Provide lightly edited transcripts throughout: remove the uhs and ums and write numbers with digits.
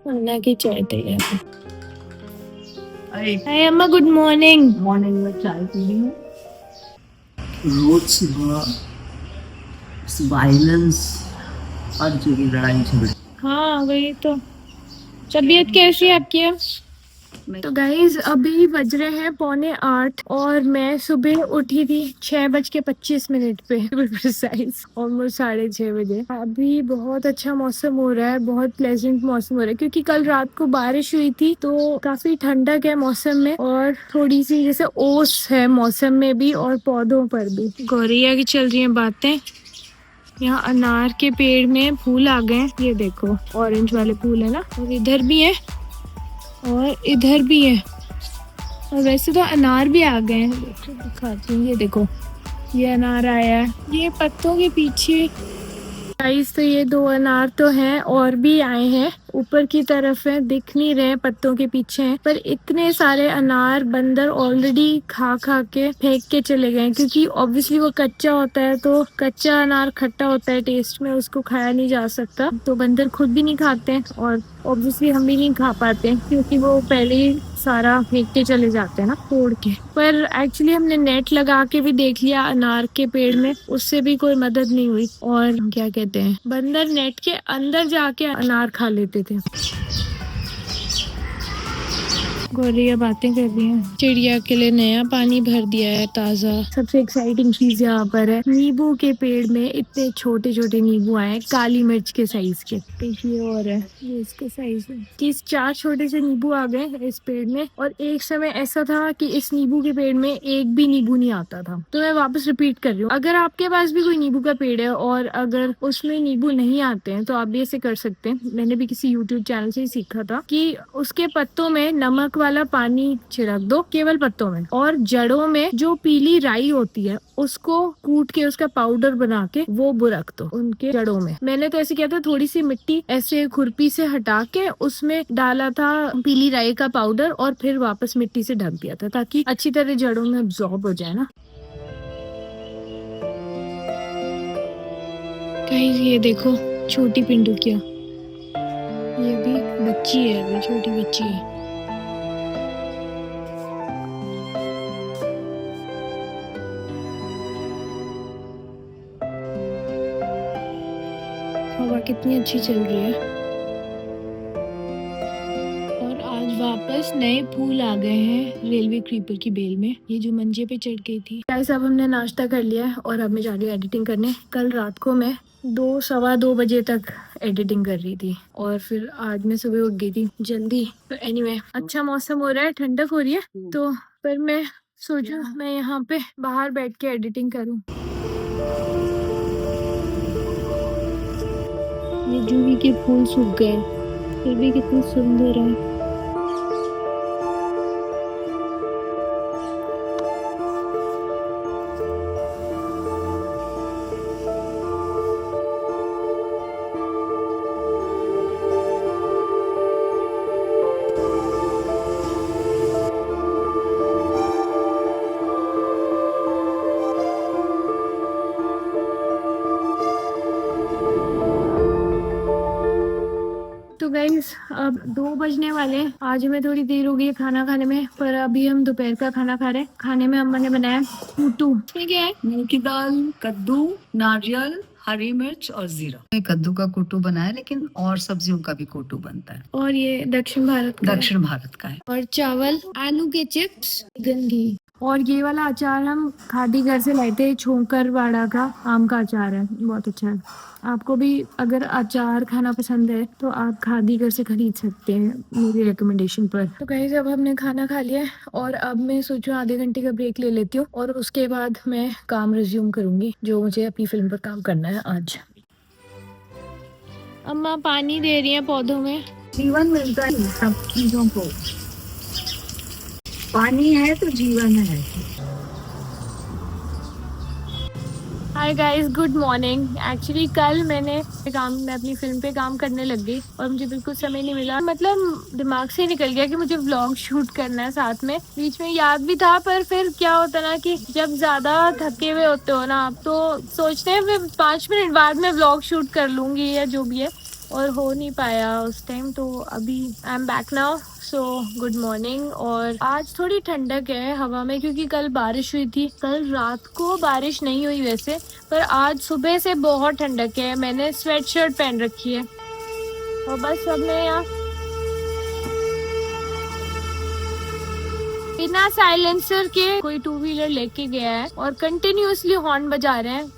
अन्ना की चाय तैयार। हाय अम्मा, गुड मॉर्निंग। मॉर्निंग में चाय पी रही हूँ। रोज सुबह वायलेंस, हर जगह लड़ाई झगड़े। हाँ वही तो। तबीयत कैसी है आपकी अब? तो गाइज अभी बज रहे हैं 7:45 और मैं सुबह उठी थी 6:25 पे प्रिसाइज, ऑलमोस्ट 6:30 बजे। अभी बहुत अच्छा मौसम हो रहा है, बहुत प्लेजेंट मौसम हो रहा है क्योंकि कल रात को बारिश हुई थी तो काफी ठंडक है मौसम में और थोड़ी सी जैसे ओस है मौसम में भी और पौधों पर भी। गौरैया की चल रही है बातें। यहाँ अनार के पेड़ में फूल आ गए, ये देखो ऑरेंज वाले फूल है ना, और इधर भी है और इधर भी है। और वैसे तो अनार भी आ गए हैं, दिखाती हूँ, ये देखो ये अनार आया है, ये पत्तों के पीछे। गाइस तो ये 2 अनार तो हैं और भी आए हैं, ऊपर की तरफ है, दिख नहीं रहे, पत्तों के पीछे हैं। पर इतने सारे अनार बंदर ऑलरेडी खा खा के फेंक के चले गए क्योंकि ऑब्वियसली वो कच्चा होता है, तो कच्चा अनार खट्टा होता है टेस्ट में, उसको खाया नहीं जा सकता, तो बंदर खुद भी नहीं खाते और ऑब्वियसली हम भी नहीं खा पाते क्योंकि वो पहले ही सारा फेंक के चले जाते हैं ना तोड़ के। पर एक्चुअली हमने नेट लगा के भी देख लिया अनार के पेड़ में, उससे भी कोई मदद नहीं हुई। और क्या कहते हैं, बंदर नेट के अंदर जाके अनार खा लेते थे। गौरैया बातें कर रही है। चिड़िया के लिए नया पानी भर दिया है ताज़ा। सबसे एक्साइटिंग चीज यहाँ पर है, नींबू के पेड़ में इतने छोटे छोटे नींबू आए, काली मिर्च के साइज के। एक ये और है, ये इसके साइज में 4 छोटे से नींबू आ गए इस पेड़ में। और एक समय ऐसा था कि इस नींबू के पेड़ में एक भी नींबू नहीं आता था। तो मैं वापस रिपीट कर रही हूँ, अगर आपके पास भी कोई नींबू का पेड़ है और अगर उसमें नींबू नहीं आते हैं तो आप भी ऐसे कर सकते हैं। मैंने भी किसी यूट्यूब चैनल से ही सीखा था कि उसके पत्तों में नमक वाला पानी छिड़क दो, केवल पत्तों में, और जड़ों में जो पीली राई होती है उसको कूट के उसका पाउडर बना के वो रख दो उनके जड़ों में। मैंने तो ऐसे किया था, थोड़ी सी मिट्टी ऐसे खुरपी से हटा के उसमें डाला था पीली राई का पाउडर और फिर वापस मिट्टी से ढक दिया था ताकि अच्छी तरह जड़ों में अब्सॉर्ब हो जाए ना। गाइस ये देखो छोटी पिंडुकिया, ये भी बच्ची है, अभी छोटी बच्ची है। हवा कितनी अच्छी चल रही है और आज वापस नए फूल आ गए हैं रेलवे क्रीपर की बेल में, ये जो मंजे पे चढ़ गई थी। गाइस अब हमने नाश्ता कर लिया है और अब मैं जा रही हूँ एडिटिंग करने। कल रात को मैं 2 सवा 2 बजे तक एडिटिंग कर रही थी और फिर आज मैं सुबह उठ गई थी जल्दी। तो एनीवे अच्छा मौसम हो रहा है, ठंडक हो रही है, तो पर मैं सोचूं मैं यहाँ पे बाहर बैठ के एडिटिंग करूँ। ये जूही के फूल सूख गए, फिर भी कितनी सुंदर है। तो गाइस अब 2 बजने वाले हैं। आज हमें थोड़ी देर हो गई है खाना खाने में, पर अभी हम दोपहर का खाना खा रहे हैं। खाने में अम्मा ने बनाया कूटू। ये क्या है? मूंग की दाल, कद्दू, नारियल, हरी मिर्च और जीरा। कद्दू का कोटू बनाया, लेकिन और सब्जियों का भी कोटू बनता है। और ये दक्षिण भारत का है। और चावल, आलू के चिप्स, गंदी। और ये वाला अचार हम खादी घर से लाए थे, छोंकर वाड़ा का आम का अचार है, बहुत अच्छा है। आपको भी अगर अचार खाना पसंद है तो आप खादी घर से खरीद सकते हैं मेरी रिकमेंडेशन पर। तो गाइस अब हमने खाना खा लिया है और अब मैं सोचूं आधे घंटे का ब्रेक ले लेती हूँ और उसके बाद मैं काम रिज्यूम करूंगी जो मुझे अपनी फिल्म पर काम करना है आज। अम्मा पानी दे रही है पौधों में। जीवन मिलता है सब चीजों को, पानी है तो जीवन है। Hi guys, good morning. Actually कल मैं अपनी फिल्म पे काम करने लग गई और मुझे बिल्कुल समय नहीं मिला, मतलब दिमाग से निकल गया कि मुझे व्लॉग शूट करना है। साथ में बीच में याद भी था, पर फिर क्या होता ना कि जब ज्यादा थके हुए होते हो ना आप तो सोचते हैं फिर 5 मिनट बाद में व्लॉग शूट कर लूंगी या जो भी है, और हो नहीं पाया उस टाइम, तो अभी I am back now. So good morning. और आज थोड़ी ठंडक है हवा में, क्योंकि कल बारिश हुई थी। कल रात को बारिश नहीं हुई वैसे, पर आज सुबह से बहुत ठंडक है। मैंने स्वेट शर्ट पहन रखी है। और बस अब मैं यहाँ बिना साइलेंसर के कोई टू व्हीलर लेके गया है और कंटिन्यूअसली हॉर्न बजा रहे हैं।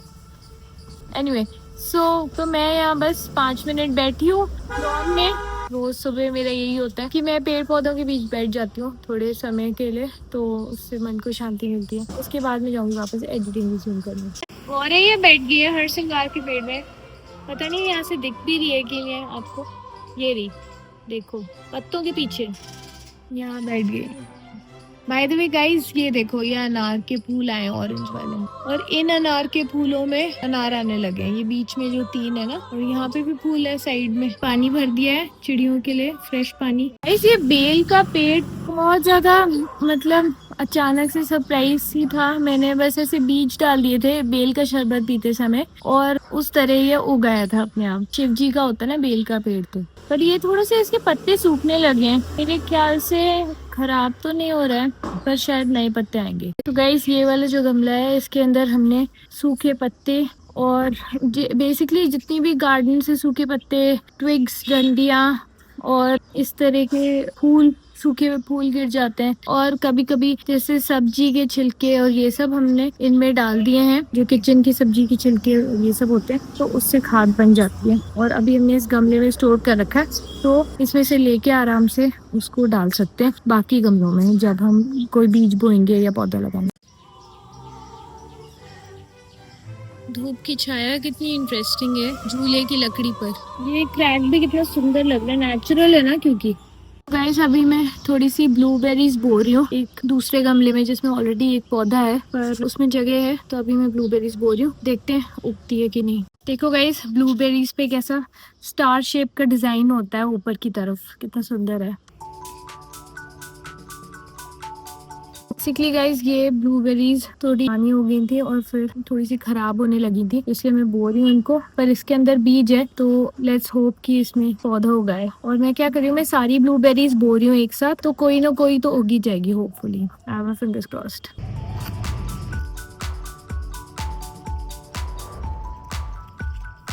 एनीवे तो मैं यहाँ बस 5 मिनट बैठी हूँ लॉन में। रोज सुबह मेरा यही होता है कि मैं पेड़ पौधों के बीच बैठ जाती हूँ थोड़े समय के लिए, तो उससे मन को शांति मिलती है। उसके बाद में जाऊंगी वापस एडिटिंग रिज्यूम करने। और ये बैठ गई है हर सिंगार के पेड़ में। पता नहीं यहाँ से दिख भी रही है कि नहीं आपको। ये रही, देखो पत्तों के पीछे यहाँ बैठ गई। बाय द वे गाइस, ये देखो ये अनार के फूल आए ऑरेंज वाले, और इन अनार के फूलों में अनार आने लगे हैं। ये बीच में जो 3 है ना, और यहाँ पे भी फूल है साइड में। पानी भर दिया है चिड़ियों के लिए, फ्रेश पानी। गाइस ये बेल का पेड़ बहुत ज्यादा मतलब अचानक से सरप्राइज ही था। मैंने बस ऐसे बीज डाल दिए थे बेल का शरबत पीते समय, और उस तरह ये उगाया था अपने आप। शिव जी का होता है ना बेल का पेड़, तो पर ये थोड़े से इसके पत्ते सूखने लगे हैं। मेरे ख्याल से खराब तो नहीं हो रहा है, पर शायद नए पत्ते आएंगे। तो गाइस ये वाला जो गमला है, इसके अंदर हमने सूखे पत्ते और बेसिकली जितनी भी गार्डन से सूखे पत्ते, ट्विग्स, डंडियां और इस तरह के फूल, सूखे हुए फूल गिर जाते हैं, और कभी कभी जैसे सब्जी के छिलके और ये सब हमने इनमें डाल दिए हैं। जो किचन की सब्जी के छिलके ये सब होते हैं, तो उससे खाद बन जाती है। और अभी हमने इस गमले में स्टोर कर रखा है, तो इसमें से लेके आराम से उसको डाल सकते हैं बाकी गमलों में जब हम कोई बीज बोएंगे या पौधा लगाएंगे। धूप की छाया कितनी इंटरेस्टिंग है झूले की लकड़ी पर। ये क्रैक भी कितना सुंदर लग रहा है, नेचुरल है ना। क्योंकि गाइस अभी मैं थोड़ी सी ब्लूबेरीज बो रही हूँ एक दूसरे गमले में, जिसमें ऑलरेडी एक पौधा है पर उसमें जगह है, तो अभी मैं ब्लूबेरीज बो रही हूँ। देखते हैं उगती है कि नहीं। देखो गाइस ब्लूबेरीज पे कैसा स्टार शेप का डिजाइन होता है ऊपर की तरफ, कितना सुंदर है। बेसिकली गाइस ये ब्लूबेरीज थोड़ी पुरानी हो गई थी और फिर थोड़ी सी खराब होने लगी थी, इसलिए मैं बो रही हूँ इनको। पर इसके अंदर बीज है, तो लेट्स होप कि इसमें पौधा उगाए। और मैं क्या कर रही हूँ, मैं सारी ब्लूबेरीज बो रही हूँ एक साथ, तो कोई ना कोई तो उगी जाएगी hopefully. I have fingers crossed.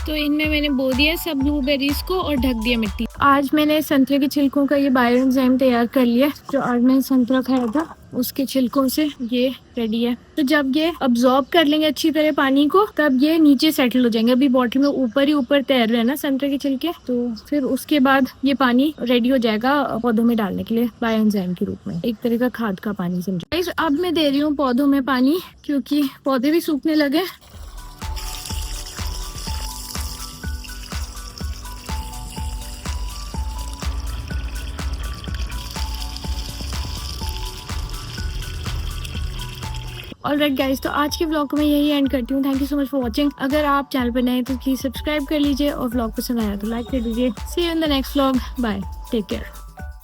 तो इनमें मैंने बो दिया सब ब्लूबेरीज को और ढक दिया मिट्टी। आज मैंने संतरे के छिलकों का ये बायो एंजाइम तैयार कर लिया। जो आज मैंने संतरा खाया था उसके छिलकों से ये रेडी है। तो जब ये अब्जॉर्ब कर लेंगे अच्छी तरह पानी को, तब ये नीचे सेटल हो जाएंगे। अभी बॉटल में ऊपर ही ऊपर तैर रहे हैं ना संतरे के छिलके, तो फिर उसके बाद ये पानी रेडी हो जाएगा पौधों में डालने के लिए बायो एंजाइम के रूप में, एक तरह का खाद का पानी समझो। अब मैं दे रही हूँ पौधों में पानी, क्योंकि पौधे भी सूखने लगे। ऑलराइट गाइस, तो आज के व्लॉग को मैं यही एंड करती हूँ। Thank you so much for watching. अगर आप चैनल पर नए तो प्लीज सब्सक्राइब कर लीजिए और व्लॉग पसंद आया तो लाइक कर दीजिए। See you in the next vlog. Bye, take care.